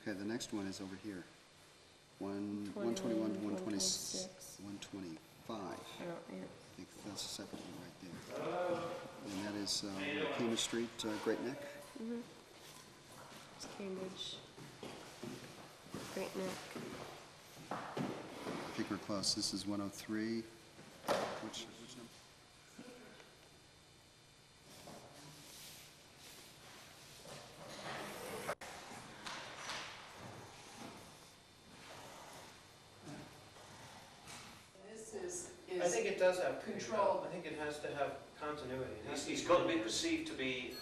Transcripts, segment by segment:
Okay, the next one is over here. 121 to 126. 125. Oh, yeah. I think that's a separate one right there. And that is Cambridge Street, Great Neck. Mm-hmm. It's Cambridge, Great Neck. I think we're close. This is 103. Which number? I think it does have control. I think it has to have continuity. It's got to be perceived to be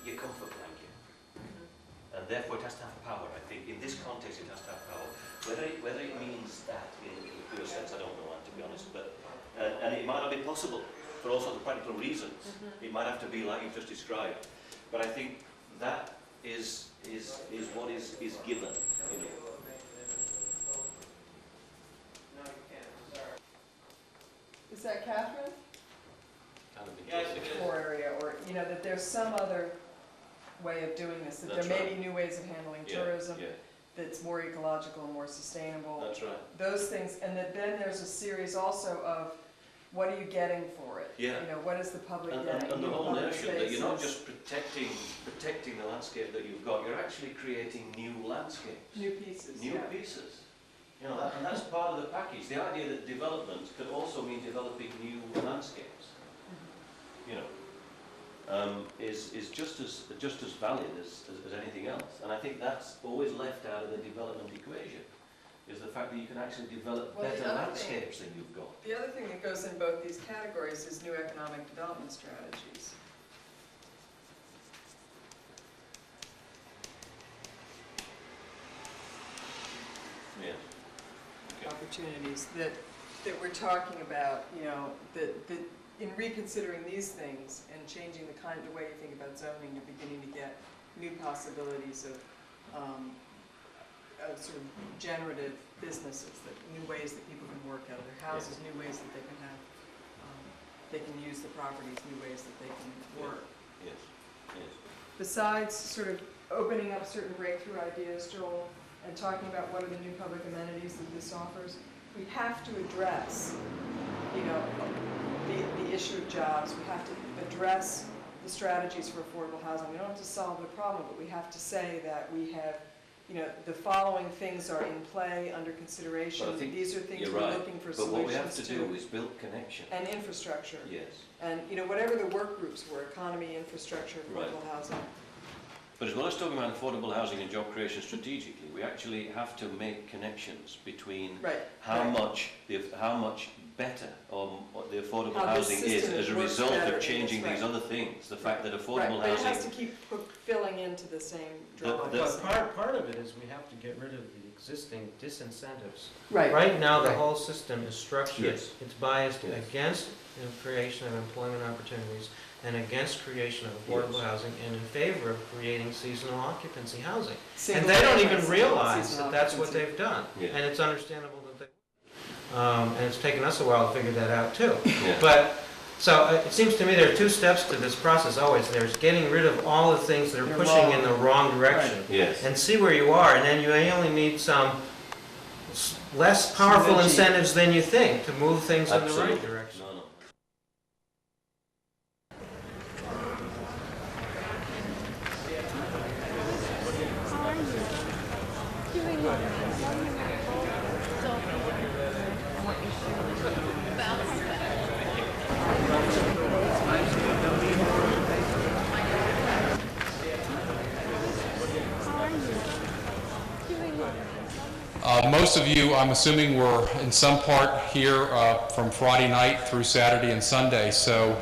your comfort blanket, and therefore it has to have power. I think in this context it has to have power. Whether it means that in a pure sense, I don't know, to be honest. But and it might not be possible for all sorts of practical reasons. It might have to be like you've just described. But I think that is what is given. You know. Is that Catherine? Kind of Yes, interesting. it is. Or area, or, you know, that there's some other way of doing this, that That's there may right. be new ways of handling Yeah, tourism, yeah, that's more ecological and more sustainable. that's right. Those things, and that then there's a series also of, what are you getting for it? Yeah. You know, what is the public And getting? the New whole public notion that you're not spaces, just protecting the landscape that you've got, you're actually creating new landscapes, New pieces, new yeah. pieces. You know, and that's part of the package. The idea that development could also mean developing new landscapes, you know, is just as valid as anything else. And I think that's always left out of the development equation, is the fact that you can actually develop Well, the better other landscapes than you've got. The other thing that goes in both these categories is new economic development strategies. Yeah. Okay. Opportunities that we're talking about, you know, that in reconsidering these things and changing the way you think about zoning, you're beginning to get new possibilities of sort of generative businesses, that new ways that people can work out of their houses, new ways that they can have, they can use the properties, new ways that they can work. Yes. Yes. Besides sort of opening up certain breakthrough ideas, Joel, and talking about what are the new public amenities that this offers, we have to address, you know, the issue of jobs. We have to address the strategies for affordable housing. We don't have to solve the problem, but we have to say that we have, you know, the following things are in play, under consideration. But I think these are things you're we're right. looking for But solutions to. what we have to do is build connection. And infrastructure. Yes. And, you know, whatever the work groups were, economy, infrastructure, affordable housing. But as well as talking about affordable housing and job creation strategically, we actually have to make connections between how much better the affordable How the housing is system as a works result better, of changing that's these right. other things. The fact that affordable Right, but it has housing. to keep filling into the same drawing. But part of it is we have to get rid of the existing disincentives. Right. Right now, the Right. whole system is structured. Yes. It's biased Yes. against the creation of employment opportunities and against creation of affordable Yes. housing and in favor of creating seasonal occupancy housing. Single And they don't family, even realize seasonal that that's what occupancy. they've done. Yeah. And it's understandable that they, and it's taken us a while to figure that out too. Yeah. But, so it seems to me there are two steps to this process always. There's getting rid of all the things that are They're pushing wrong. in the wrong direction. Yes. And see where you are, and then you may only need some less powerful Synergy. incentives than you think to move things in the Absolutely. right direction. No, no. Most of you, I'm assuming, were in some part here from Friday night through Saturday and Sunday, so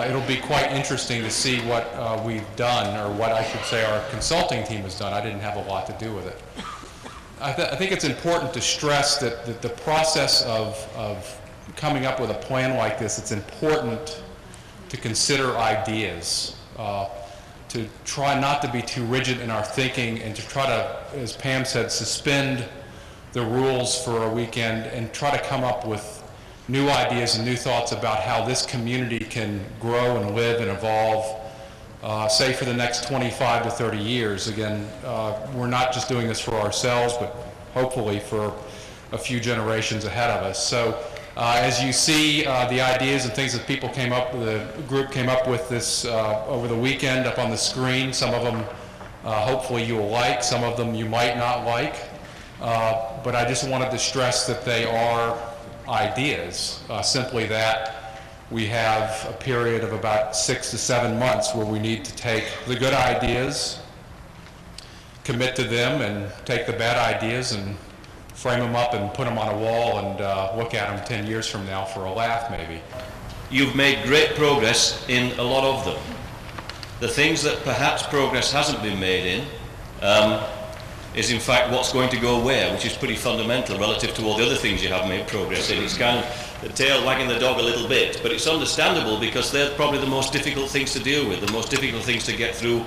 it'll be quite interesting to see what we've done, or what I should say our consulting team has done. I didn't have a lot to do with it. I think it's important to stress that the process of coming up with a plan like this, it's important to consider ideas, to try not to be too rigid in our thinking, and to try to, as Pam said, suspend the rules for a weekend and try to come up with new ideas and new thoughts about how this community can grow and live and evolve say for the next 25 to 30 years. Again, we're not just doing this for ourselves, but hopefully for a few generations ahead of us. So as you see the ideas and things that people came up, the group came up with this over the weekend up on the screen, some of them hopefully you will like, some of them you might not like, but I just wanted to stress that they are ideas, simply that we have a period of about 6 to 7 months where we need to take the good ideas, commit to them, and take the bad ideas and frame them up and put them on a wall and look at them 10 years from now for a laugh maybe. You've made great progress in a lot of them. The things that perhaps progress hasn't been made in is in fact what's going to go where, which is pretty fundamental relative to all the other things you have made progress in. It's kind of the tail wagging the dog a little bit, but it's understandable because they're probably the most difficult things to deal with, the most difficult things to get through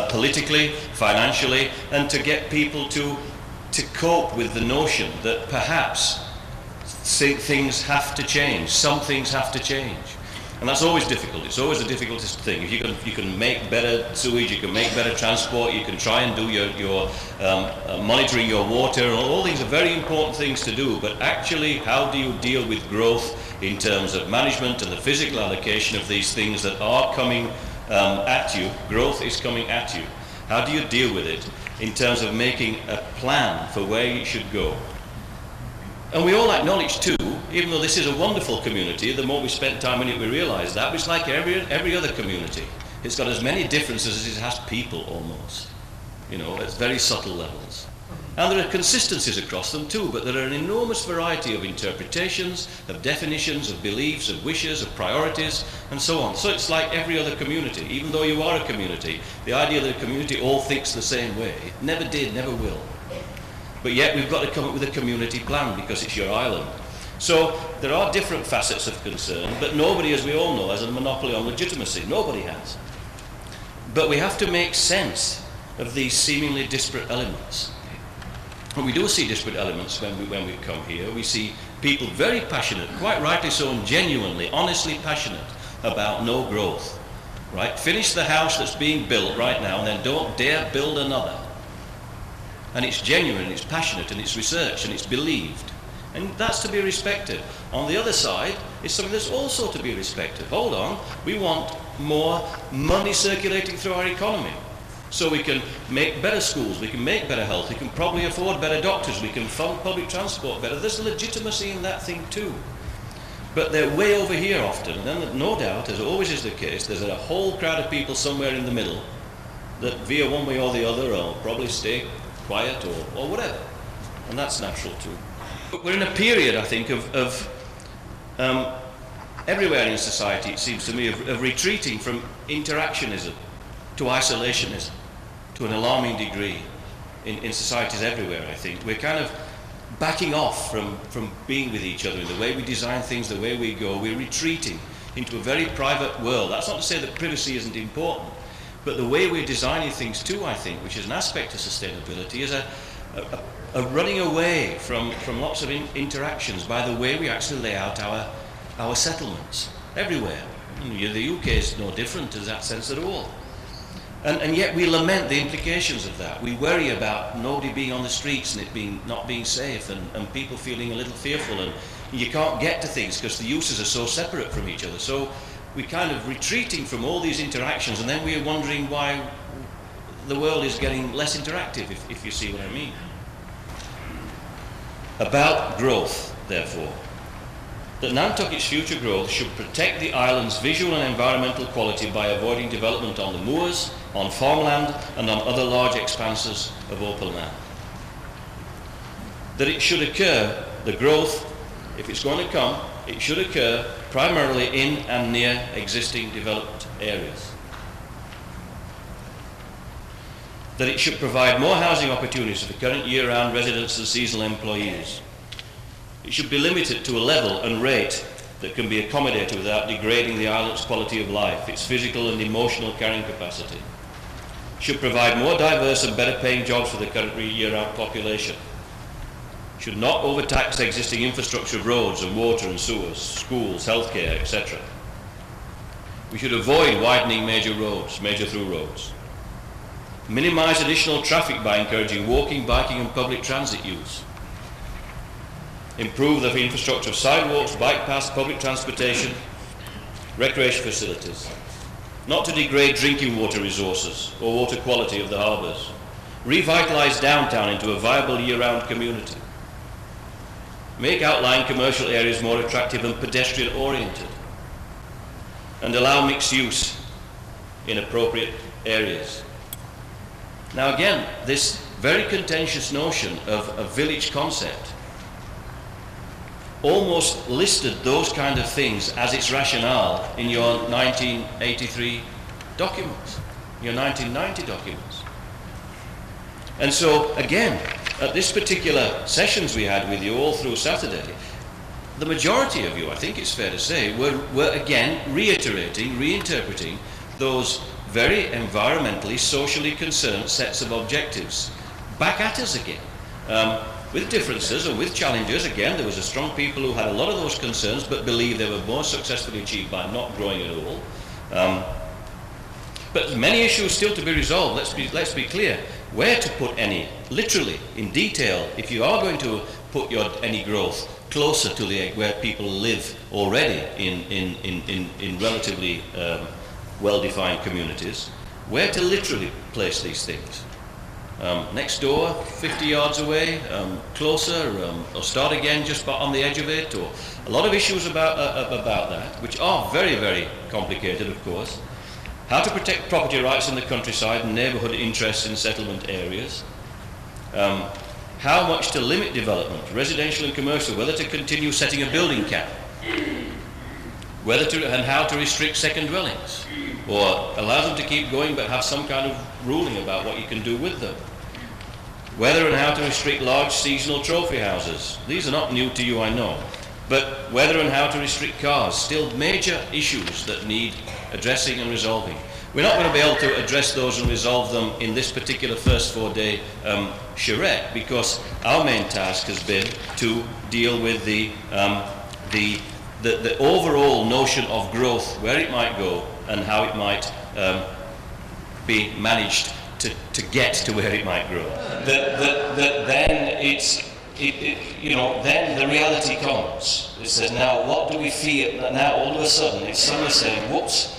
politically, financially, and to get people to cope with the notion that perhaps things have to change, some things have to change. And that's always difficult. It's always the difficultest thing. If you can make better sewage, you can make better transport, you can try and do your monitoring your water, and all these are very important things to do, but actually how do you deal with growth in terms of management and the physical allocation of these things that are coming at you? Growth is coming at you. How do you deal with it in terms of making a plan for where you should go? And we all acknowledge too, even though this is a wonderful community, the more we spend time in it we realise that, but it's like every other community. It's got as many differences as it has people almost, you know, at very subtle levels. And there are consistencies across them too, but there are an enormous variety of interpretations, of definitions, of beliefs, of wishes, of priorities, and so on. So it's like every other community. Even though you are a community, the idea that a community all thinks the same way, never did, never will. But yet we've got to come up with a community plan because it's your island. So there are different facets of concern, but nobody, as we all know, has a monopoly on legitimacy. Nobody has. But we have to make sense of these seemingly disparate elements. And we do see disparate elements when we come here. We see people very passionate, quite rightly so, and genuinely, honestly passionate about no growth. Right? Finish the house that's being built right now and then don't dare build another. And it's genuine, and it's passionate, and it's researched, and it's believed. And that's to be respected. On the other side, it's something that's also to be respected. Hold on, we want more money circulating through our economy. So we can make better schools, we can make better health, we can probably afford better doctors, we can fund public transport better. There's legitimacy in that thing too. But they're way over here often, and then no doubt, as always is the case, there's a whole crowd of people somewhere in the middle that veer one way or the other, or probably stay quiet or whatever, and that's natural too. But we're in a period, I think, of everywhere in society, it seems to me, of retreating from interactionism to isolationism to an alarming degree in societies everywhere, I think. We're kind of backing off from being with each other in the way we design things, the way we go. We're retreating into a very private world. That's not to say that privacy isn't important, but the way we're designing things too, I think, which is an aspect of sustainability, is a running away from lots of interactions by the way we actually lay out our settlements everywhere. And the UK is no different in that sense at all. And yet we lament the implications of that. We worry about nobody being on the streets and it not being safe, and people feeling a little fearful, and you can't get to things because the uses are so separate from each other. So we're kind of retreating from all these interactions, and then we're wondering why the world is getting less interactive, if you see what I mean. About growth, therefore, that Nantucket's future growth should protect the island's visual and environmental quality by avoiding development on the moors, on farmland, and on other large expanses of open land. That it should occur, the growth, if it's going to come, it should occur primarily in and near existing developed areas. That it should provide more housing opportunities for current year-round residents and seasonal employees. It should be limited to a level and rate that can be accommodated without degrading the island's quality of life, its physical and emotional carrying capacity. It should provide more diverse and better paying jobs for the current year-round population. It should not overtax the existing infrastructure of roads and water and sewers, schools, healthcare, etc. We should avoid widening major roads, major through roads. Minimise additional traffic by encouraging walking, biking and public transit use. Improve the infrastructure of sidewalks, bike paths, public transportation, recreation facilities. Not to degrade drinking water resources or water quality of the harbours. Revitalise downtown into a viable year-round community. Make outlying commercial areas more attractive and pedestrian-oriented. And allow mixed use in appropriate areas. Now again, this very contentious notion of a village concept almost listed those kind of things as its rationale in your 1983 documents, your 1990 documents. And so, again, at this particular sessions we had with you all through Saturday, the majority of you, I think it's fair to say, were again reiterating, reinterpreting those very environmentally, socially concerned sets of objectives back at us again. With differences and with challenges, again, there was a strong people who had a lot of those concerns but believed they were more successfully achieved by not growing at all. But many issues still to be resolved. Let's be clear. Where to put any, literally, in detail, if you are going to put any growth closer to where people live already in relatively well-defined communities, where to literally place these things. Next door, 50 yards away, closer, or start again just on the edge of it, or a lot of issues about that, which are very, very complicated, of course. How to protect property rights in the countryside and neighbourhood interests in settlement areas. How much to limit development, residential and commercial, whether to continue setting a building cap, and how to restrict second dwellings, or allow them to keep going but have some kind of ruling about what you can do with them. Whether and how to restrict large seasonal trophy houses. These are not new to you, I know. But whether and how to restrict cars, still major issues that need addressing and resolving. We're not going to be able to address those and resolve them in this particular first 4-day charrette, because our main task has been to deal with the overall notion of growth, where it might go and how it might be managed to get to where it might grow. Then the reality comes. It says, now what do we fear? Now all of a sudden it's suddenly saying, whoops,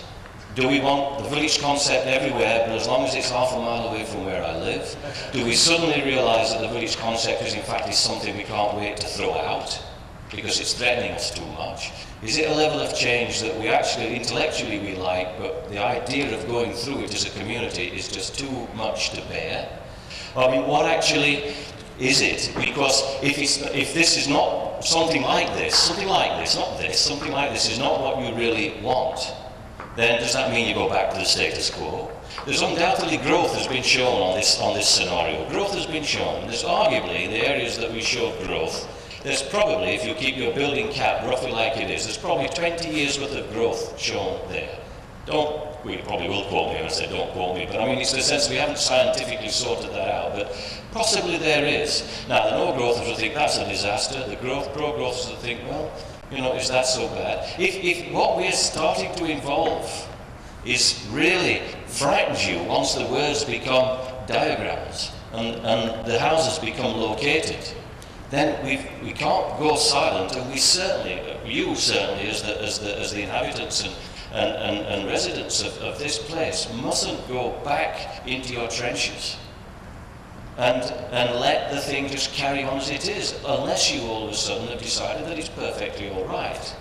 do we want the village concept everywhere, but as long as it's half a mile away from where I live? Do we suddenly realise that the village concept is in fact something we can't wait to throw out because it's threatening us too much? Is it a level of change that we actually intellectually we like, but the idea of going through it as a community is just too much to bear? I mean, what actually is it? Because if this is not something like this, not this, something like this is not what you really want, then does that mean you go back to the status quo? There's undoubtedly growth has been shown on this scenario. Growth has been shown. There's arguably in the areas that we showed growth, there's probably, if you keep your building cap roughly like it is, there's probably 20 years worth of growth shown there. You probably will quote me when I say don't quote me, but I mean it's the sense we haven't scientifically sorted that out, but possibly there is. Now the no growthers will think that's a disaster, the pro-growthers will think, well, is that so bad? If what we're starting to involve is really frightens you once the words become diagrams and the houses become located, then we can't go silent, and you certainly as the inhabitants and residents of this place mustn't go back into your trenches and let the thing just carry on as it is, unless you all of a sudden have decided that it's perfectly all right.